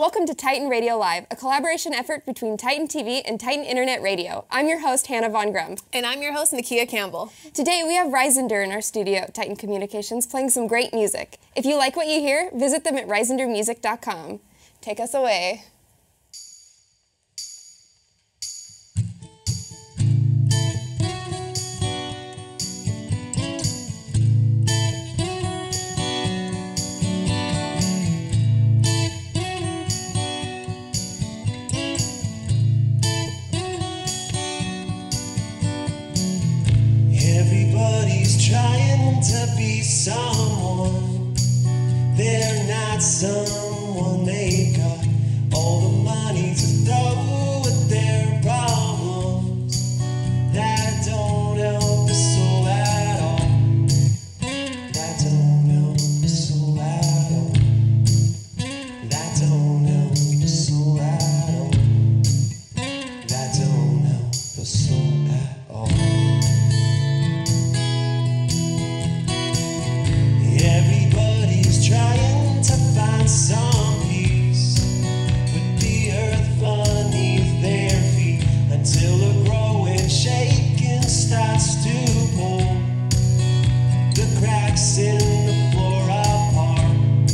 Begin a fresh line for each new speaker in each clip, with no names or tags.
Welcome to Titan Radio Live, a collaboration effort between Titan TV and Titan Internet Radio. I'm your host, Hannah Von Gremp.
And I'm your host, Nakeia Campbell.
Today we have Reisender in our studio at Titan Communications playing some great music. If you like what you hear, visit them at reisendermusic.com. Take us away.
Everybody's trying to be someone. They're not someone. They got all the money to throw at their problems. That don't help the soul at all. That don't help the soul at all. That don't help the soul at all. That don't help the soul at all. Everybody's trying to find some peace with the earth beneath their feet until the growing shaking starts to pull the cracks in the floor apart.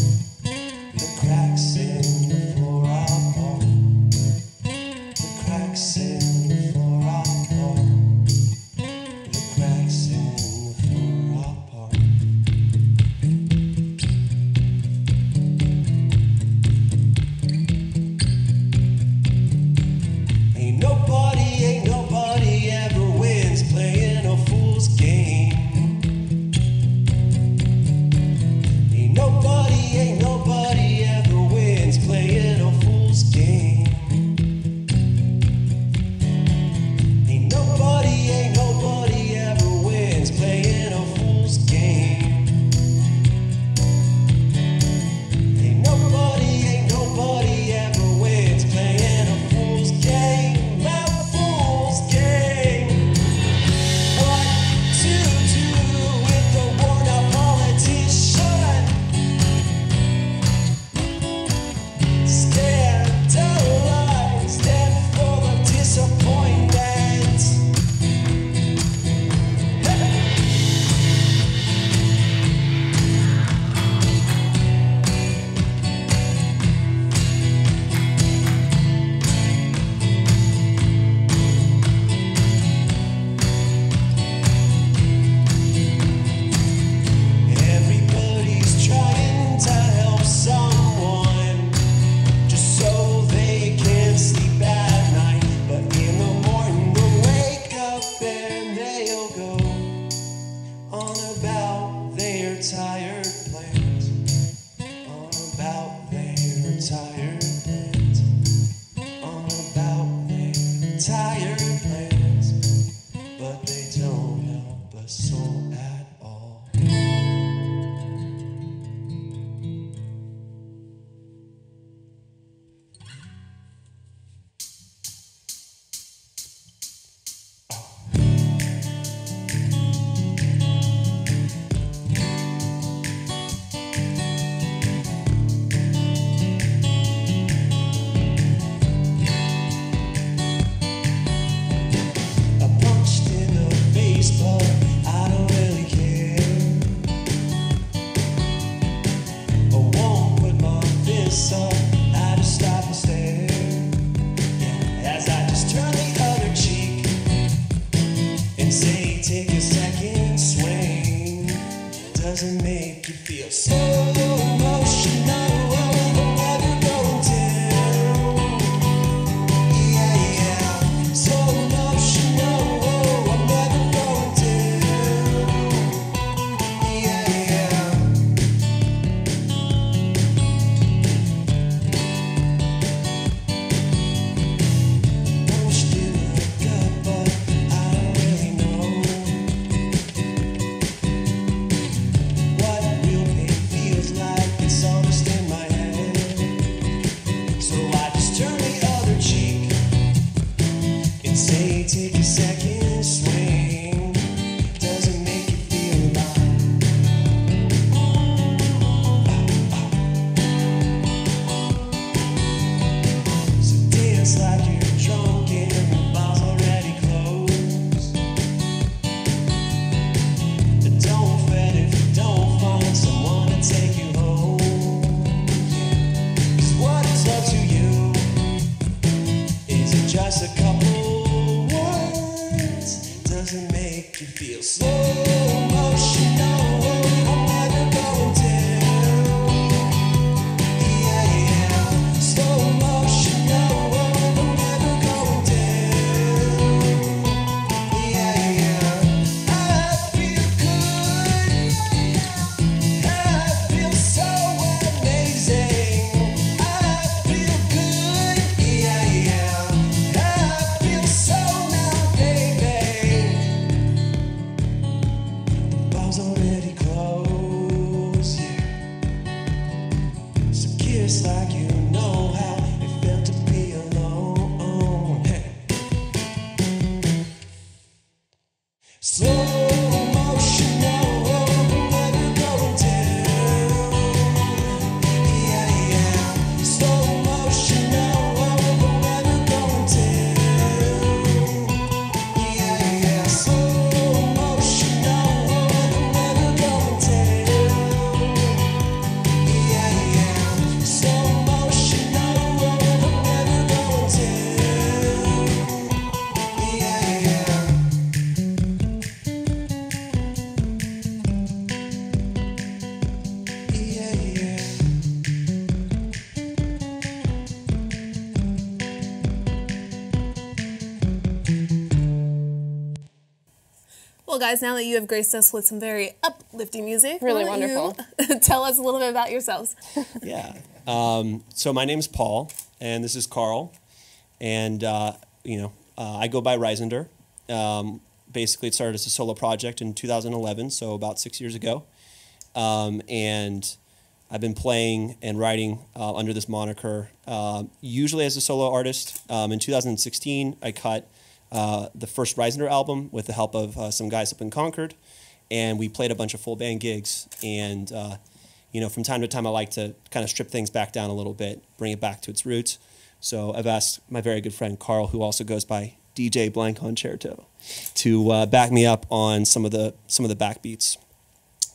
The cracks in the floor apart. The cracks in the floor apart. The cracks in the floor apart. Ain't nobody ever wins playing a fool's game. Ain't nobody ever wins playing a fool's game. Ain't nobody ever wins playing a fool's game. Ain't nobody ever wins playing a fool's game. Tired plans, on about their tired plans, on about their tired plans, but they don't help a soul at all. But I don't really care. I won't put my fists up, I just stop and stare. Yeah, as I just turn the other cheek and say, take a second swing. Doesn't make you feel so emotional. I'm never going to. Yeah, so emotional. It's all just in my just like you know how it felt to be alone. Hey. Slow motion, no, never going down. Yeah, yeah. Slow motion, no, never going down. Yeah, yeah. Slow motion, no, never going down. Yeah, yeah. Slow motion, no, never going down. Yeah, yeah. Yeah, yeah.
Well, guys, now that you have graced us with some very uplifting music,
Really
why don't
wonderful.
you tell us a little bit about yourselves.
Yeah. So my name's Paul, and this is Carl, and I go by Reisender. Basically, it started as a solo project in 2011, so about 6 years ago, and I've been playing and writing under this moniker, usually as a solo artist. In 2016, I cut the first Reisender album with the help of some guys up in Concord, and we played a bunch of full band gigs. And from time to time, I like to kind of strip things back down a little bit, bring it back to its roots. So I've asked my very good friend Carl, who also goes by DJ Blank Concerto, to back me up on some of the backbeats.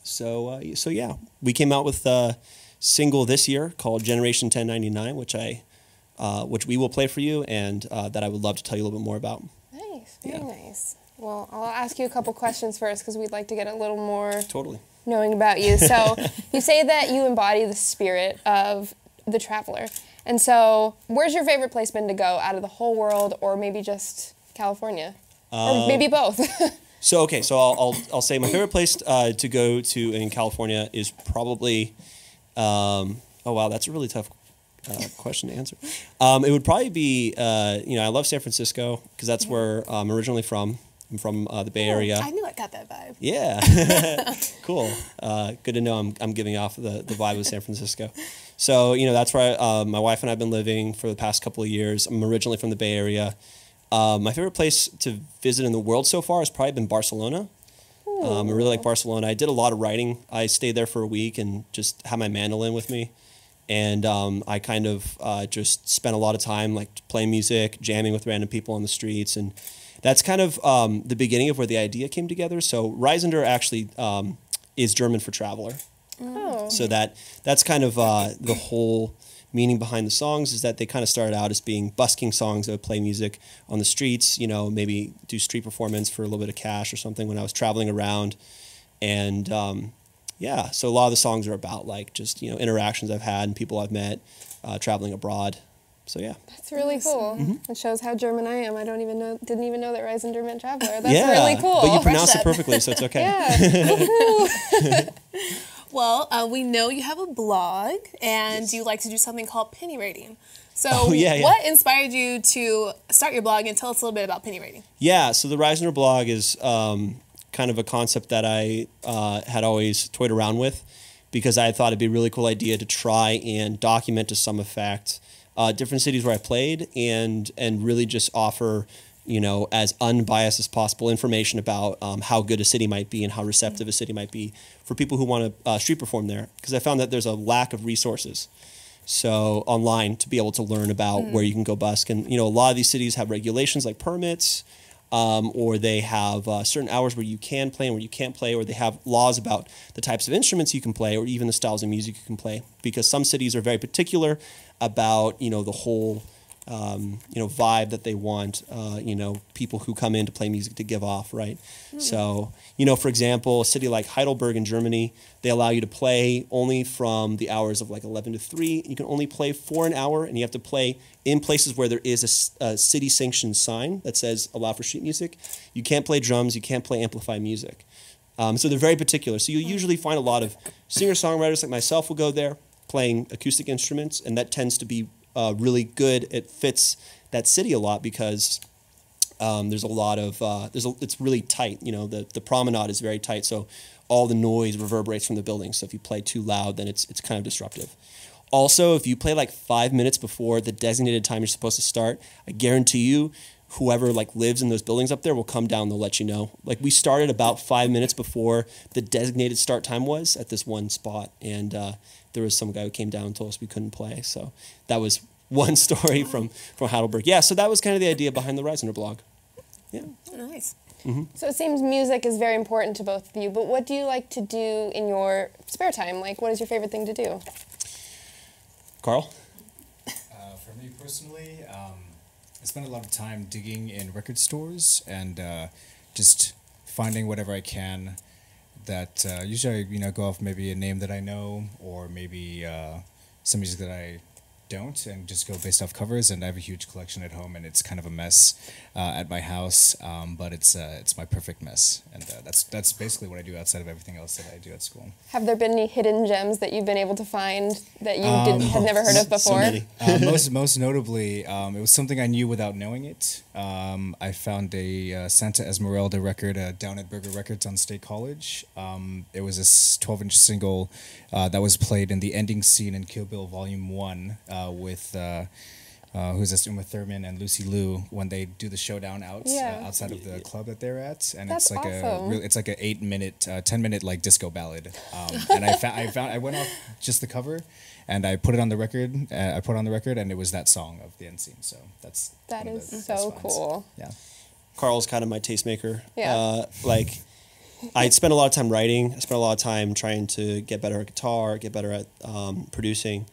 So yeah, we came out with a single this year called Generation 1099, which we will play for you, and that I would love to tell you a little bit more about.
Nice, very
Yeah.
nice. Well, I'll ask you a couple questions first because we'd like to get a little more
Totally.
knowing about you. So you say that you embody the spirit of the traveler. And so where's your favorite place been to go out of the whole world, or maybe just California? Or maybe both.
So I'll say my favorite place to go to in California is probably oh wow, that's a really tough question to answer. It would probably be I love San Francisco because that's where I'm originally from. I'm from the Bay Area.
I knew I got that vibe.
Yeah, cool. Good to know I'm giving off the vibe of San Francisco. So that's where my wife and I've been living for the past couple of years. I'm originally from the Bay Area. My favorite place to visit in the world so far has probably been Barcelona. I really like Barcelona. I did a lot of writing. I stayed there for a week and just had my mandolin with me. And I kind of just spent a lot of time like playing music, jamming with random people on the streets. And that's kind of the beginning of where the idea came together. So Reisender actually is German for traveler.
Oh.
So that's kind of the whole meaning behind the songs, is that they kind of started out as being busking songs that would play music on the streets, maybe do street performance for a little bit of cash or something when I was traveling around. And so a lot of the songs are about like just, interactions I've had and people I've met traveling abroad. So yeah.
That's really cool.
Mm-hmm.
It shows how German I am. I didn't even know that Reisender meant traveler. That's
Yeah,
really cool.
but you pronounce it perfectly, so it's okay.
Yeah.
Well, we know you have a blog, and you like to do something called penny rating. So
yeah.
what inspired you to start your blog, and tell us a little bit about penny rating?
Yeah, so the Reisender blog is kind of a concept that I had always toyed around with, because I thought it'd be a really cool idea to try and document to some effect different cities where I played, and really just offer, as unbiased as possible information about how good a city might be and how receptive a city might be for people who want to street perform there. Because I found that there's a lack of resources online to be able to learn about where you can go busk. And, a lot of these cities have regulations like permits, or they have certain hours where you can play and where you can't play, or they have laws about the types of instruments you can play, or even the styles of music you can play. Because some cities are very particular about, the whole vibe that they want, people who come in to play music to give off, right? So, for example, a city like Heidelberg in Germany, they allow you to play only from the hours of like 11 to 3. You can only play for an hour, and you have to play in places where there is a city-sanctioned sign that says allow for street music. You can't play drums, you can't play amplified music. So they're very particular. So you usually find a lot of singer-songwriters like myself will go there playing acoustic instruments, and that tends to be really good. It fits that city a lot because there's a lot of it's really tight. The promenade is very tight, so all the noise reverberates from the building. So if you play too loud, then it's kind of disruptive. Also, if you play like 5 minutes before the designated time you're supposed to start, I guarantee you, whoever like lives in those buildings up there will come down. They'll let you know. Like we started about 5 minutes before the designated start time was at this one spot, and there was some guy who came down and told us we couldn't play. So that was one story from Heidelberg. Yeah, so that was kind of the idea behind the Reisender blog. Yeah.
Nice.
So it seems music is very important to both of you, but what do you like to do in your spare time? Like, what is your favorite thing to do?
Carl?
For me personally, I spend a lot of time digging in record stores and just finding whatever I can that usually I go off maybe a name that I know or maybe some music that I don't, and just go based off covers. And I have a huge collection at home, and it's kind of a mess at my house, but it's my perfect mess, and that's basically what I do outside of everything else that I do at school.
Have there been any hidden gems that you've been able to find that you had never heard of before?
So many.
Most notably, it was something I knew without knowing it. I found a Santa Esmeralda record down at Burger Records on State College. It was a 12-inch single that was played in the ending scene in Kill Bill Volume 1 with who's this, Uma Thurman and Lucy Liu, when they do the showdown outside of the club that they're at, and
That's
it's like
awesome.
it's like a 10-minute like disco ballad. And I went off just the cover, and I put it on the record. And it was that song of the end scene. So
That
one of
is
the
so
best finds.
cool.
Yeah.
Carl's kind of my tastemaker.
Yeah.
Like, I spend a lot of time writing. I spend a lot of time trying to get better at guitar, get better at producing.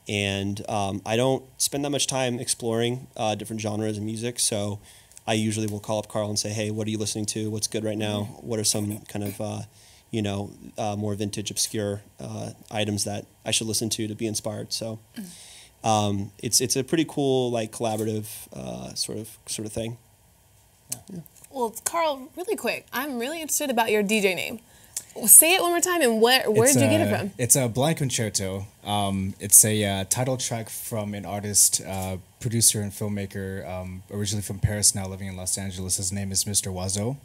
And I don't spend that much time exploring different genres of music. So I usually will call up Carl and say, hey, what are you listening to? What's good right now? What are some kind of, more vintage, obscure items that I should listen to be inspired? So it's a pretty cool, like, collaborative sort of thing. Yeah.
Well, Carl, really quick, I'm really interested about your DJ name. Say it one more time, and where did you get it from?
It's a Blind Concerto. It's a title track from an artist, producer, and filmmaker, originally from Paris, now living in Los Angeles. His name is Mr. Oiseau.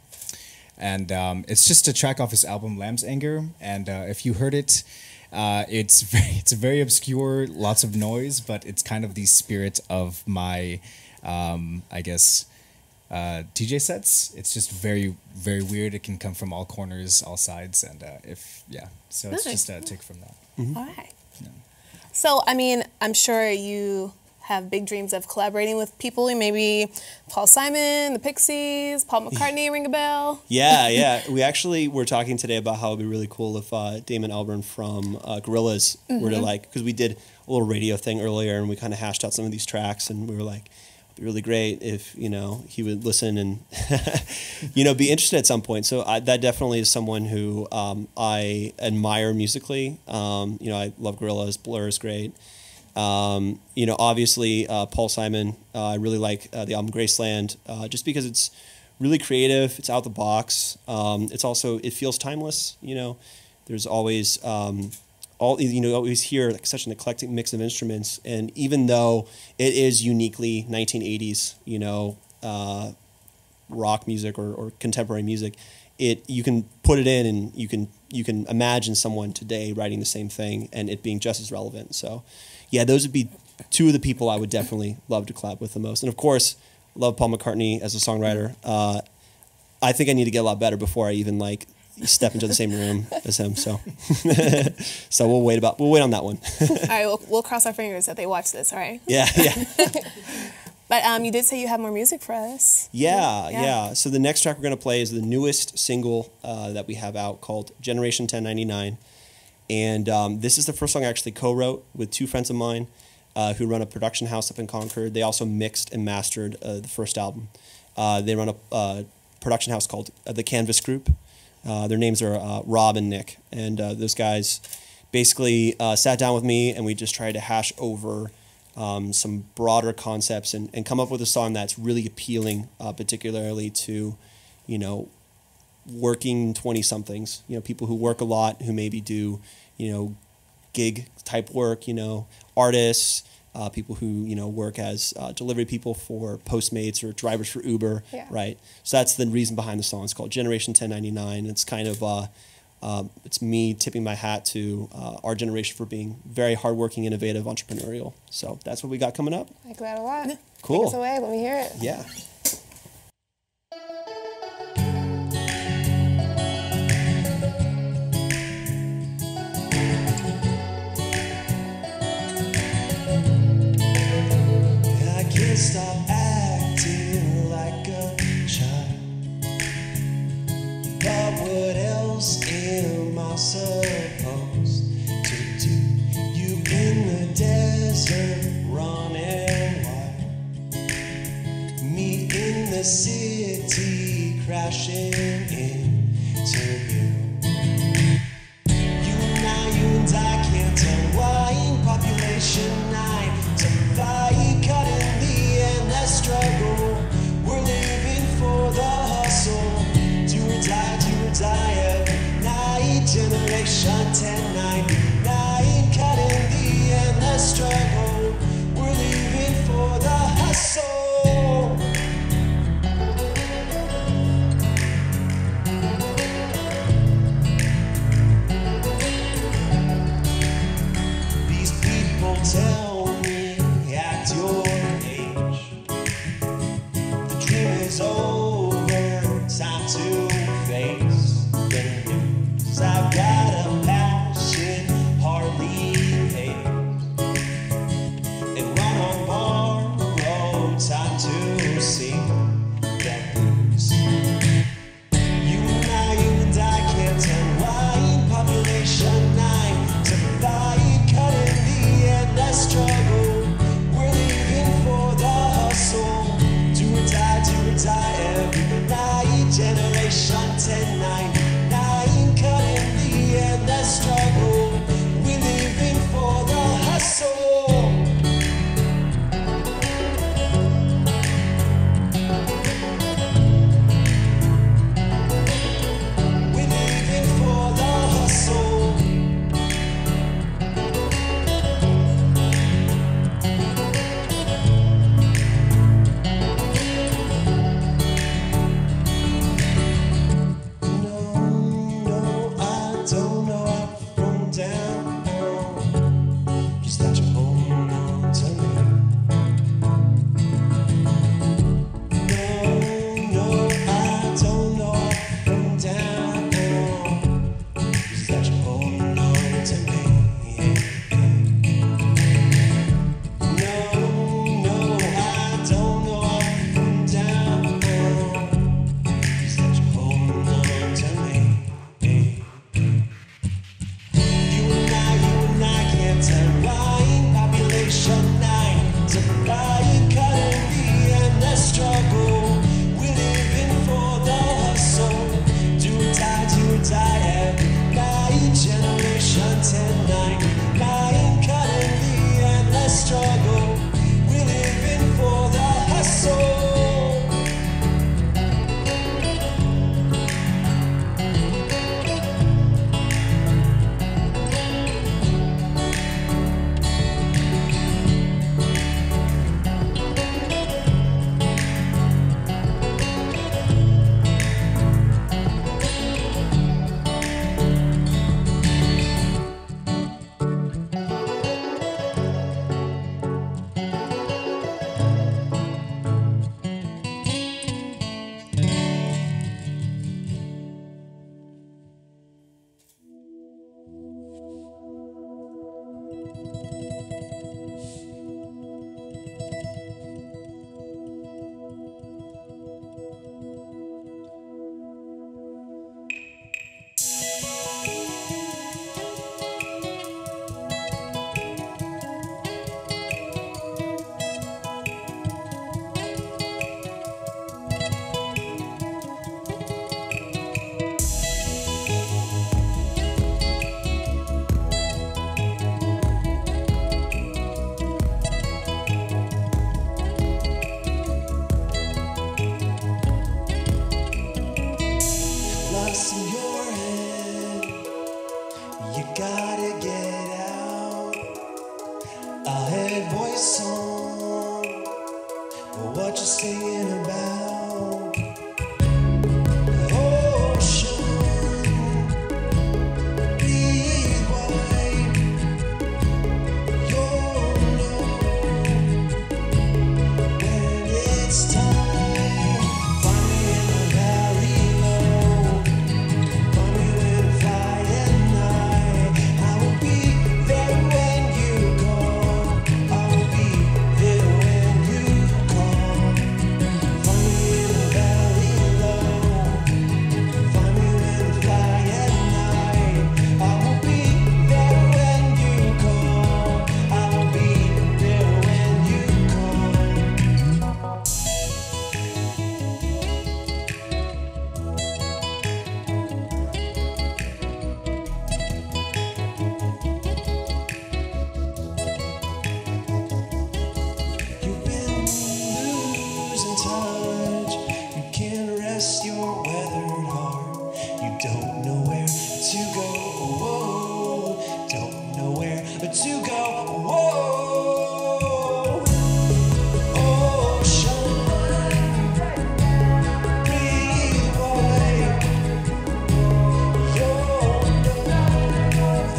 And it's just a track off his album Lamb's Anger. And if you heard it, it's very obscure, lots of noise, but it's kind of the spirit of my, I guess, DJ sets. It's just very, very weird. It can come from all corners, all sides, and so it's just a take from that.
All right. Yeah. So, I mean, I'm sure you have big dreams of collaborating with people, maybe Paul Simon, the Pixies, Paul McCartney, ring a bell?
Yeah. We actually were talking today about how it'd be really cool if Damon Albarn from Gorillaz were to, like, because we did a little radio thing earlier, and we kind of hashed out some of these tracks, and we were like, really great if he would listen and be interested at some point. So that definitely is someone who I admire musically. I love Gorillaz. Blur is great. Obviously Paul Simon. I really like the album Graceland just because it's really creative. It's out the box. It feels timeless. There's always always hear like such an eclectic mix of instruments, and even though it is uniquely 1980s, rock music or contemporary music, you can put it in, and you can imagine someone today writing the same thing and it being just as relevant. So, yeah, those would be two of the people I would definitely love to collab with the most, and of course, love Paul McCartney as a songwriter. I think I need to get a lot better before I even step into the same room as him. So, so we'll wait on that one.
All right, we'll cross our fingers that they watch this. All right.
Yeah.
But you did say you have more music for us.
Yeah. So the next track we're gonna play is the newest single that we have out called Generation 1099, and this is the first song I actually co-wrote with two friends of mine who run a production house up in Concord. They also mixed and mastered the first album. They run a production house called the Canvas Group. Their names are Rob and Nick, and those guys basically sat down with me, and we just tried to hash over some broader concepts and come up with a song that's really appealing, particularly to, working 20-somethings, people who work a lot, who maybe do, gig type work, artists, people who, work as delivery people for Postmates or drivers for Uber, right? So that's the reason behind the song. It's called Generation 1099. It's kind of it's me tipping my hat to our generation for being very hardworking, innovative, entrepreneurial. So that's what we got coming up.
I like that a lot.
Cool.
Take us away. Let me hear it.
Yeah.
I can't stop acting like a child. But what else am I supposed to do? You in the desert running wild. Me in the city crashing into you. You and I can't unwind. Population 9 to 5, cut in the endless struggle. We're living for the hustle. Do or die every night. Generation 1099, cut in the endless struggle. We're living for the hustle. These people tell me act your age. The dream is over, time to face the news. I've got a passion, hardly paid. And run on borrowed time to sing that blues. You and I can't unwind. Population 9 to 5, cut in the endless struggle. We're living for the hustle. Do or die every night. Generation 1099, cut in the endless struggle. We're living for the hustle. We're living for the hustle. No, I don't know up from down. Just that you're holding on to me. No, I don't know up from down. Just that you're holding on to me. No, I don't know up from down. Just that you're holding on to me. You and I can't unwind. Population 9 to 5, cut in the endless struggle. We're living for the hustle. Do or die every night. Generation 1099, cut in the endless struggle. We're living for the hustle. Lost in your head, you gotta get out. A head voice song, what you singing about? Ocean, to go. Whoa, ocean, breathe away your love.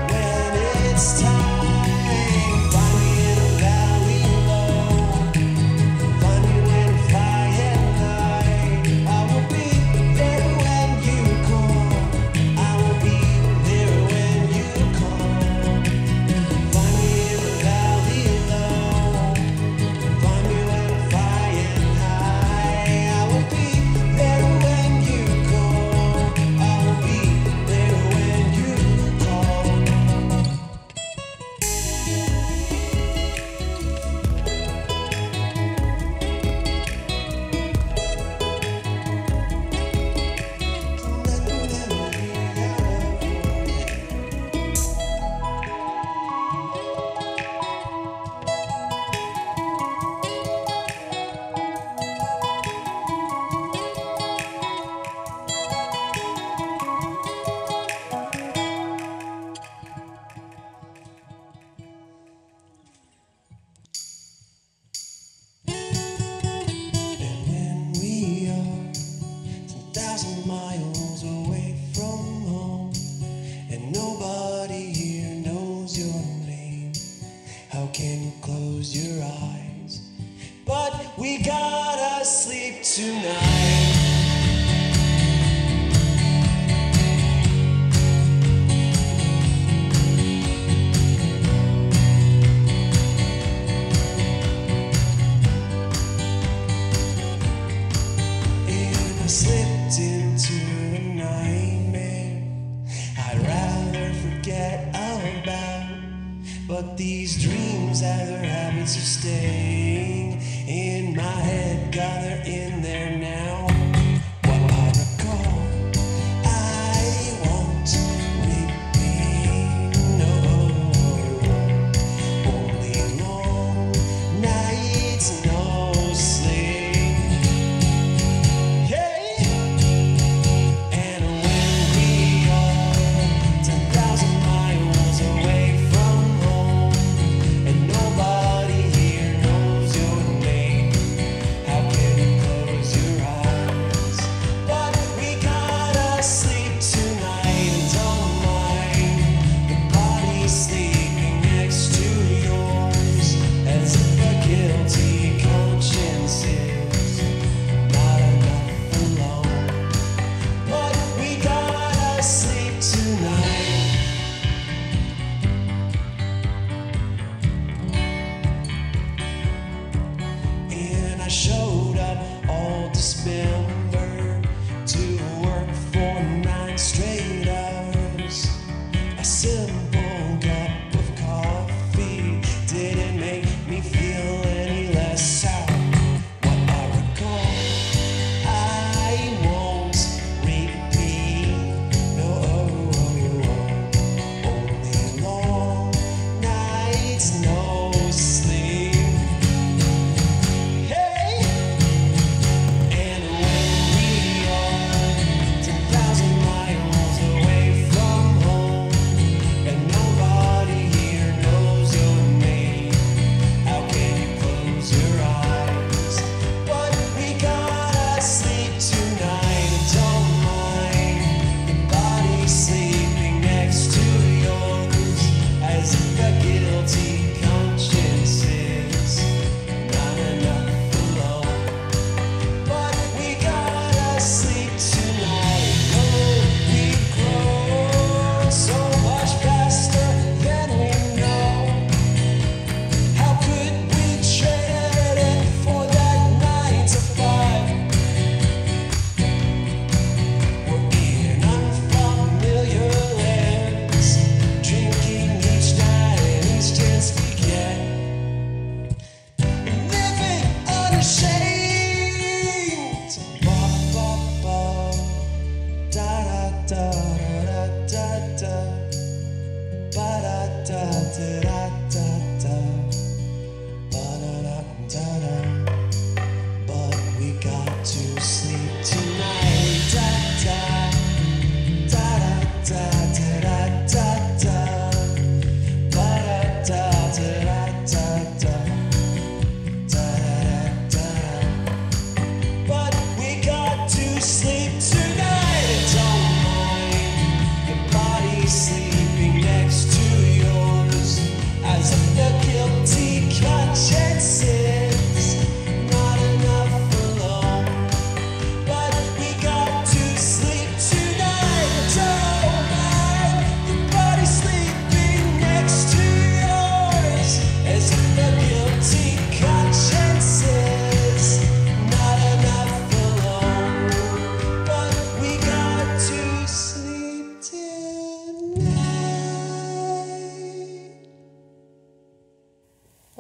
When it's time, find me in a valley low. Find me when I fly at night. I will be there when you call. I will be there when you call. Find me in the valley low. Find me when I fly at night. I will be there when you call. I will be there when you call. And when we are 10,000 miles away from home, and nobody here knows your name, how can you close your eyes? But we gotta sleep tonight. And I slipped into a nightmare I'd rather forget about. But these dreams have their habits of staying in my head. God, they're in there now. What I recall, I won't repeat. No, only long nights, no sleep. Hey, and when we are 10,000 miles away from home, and nobody here knows your name, how can you close your eyes? But we gotta sleep tonight and don't mind the body sleeping next to yours, as if a guilty conscience is not enough alone. But we gotta sleep tonight. And I showed up all December to work for 9 straight hours. A simple cup of coffee didn't make me feel any less sour. What I recall, I won't repeat. No, only long nights, no sleep. Hey, and when we are 10,000 miles away from home, and nobody here knows your name, how can you close your eyes? But we gotta sleep tonight and don't mind the body sleeping next to yours, as if a guilty conscience is not enough alone. But we gotta sleep tonight. Oh, we grow so much faster than we know. How could we trade it for that 9 to 5? We're in unfamiliar lands, drinking each night and each chance we get. Living unashamed. Ba ba ba, da da da da da da, ba da da da da da, ba da da da da. But we got to sleep tonight. Da da da da da da da da.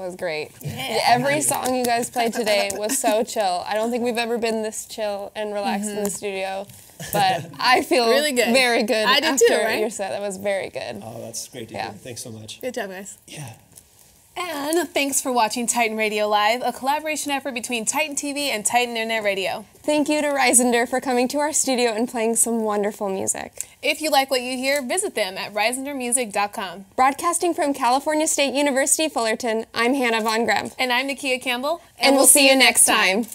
was great. Every song you guys played today was so chill. I don't think we've ever been this chill and relaxed in the studio, but I feel
really good.
Very good.
I did
after
too, right?
your set. That was very good.
Oh, that's great to hear. Thanks so much.
Good job, guys.
Yeah.
And thanks for watching Titan Radio Live, a collaboration effort between Titan TV and Titan Internet Radio.
Thank you to Reisender for coming to our studio and playing some wonderful music.
If you like what you hear, visit them at reisendermusic.com.
Broadcasting from California State University, Fullerton, I'm Hannah Von Gremp.
And I'm Nakeia Campbell.
And we'll see you next time.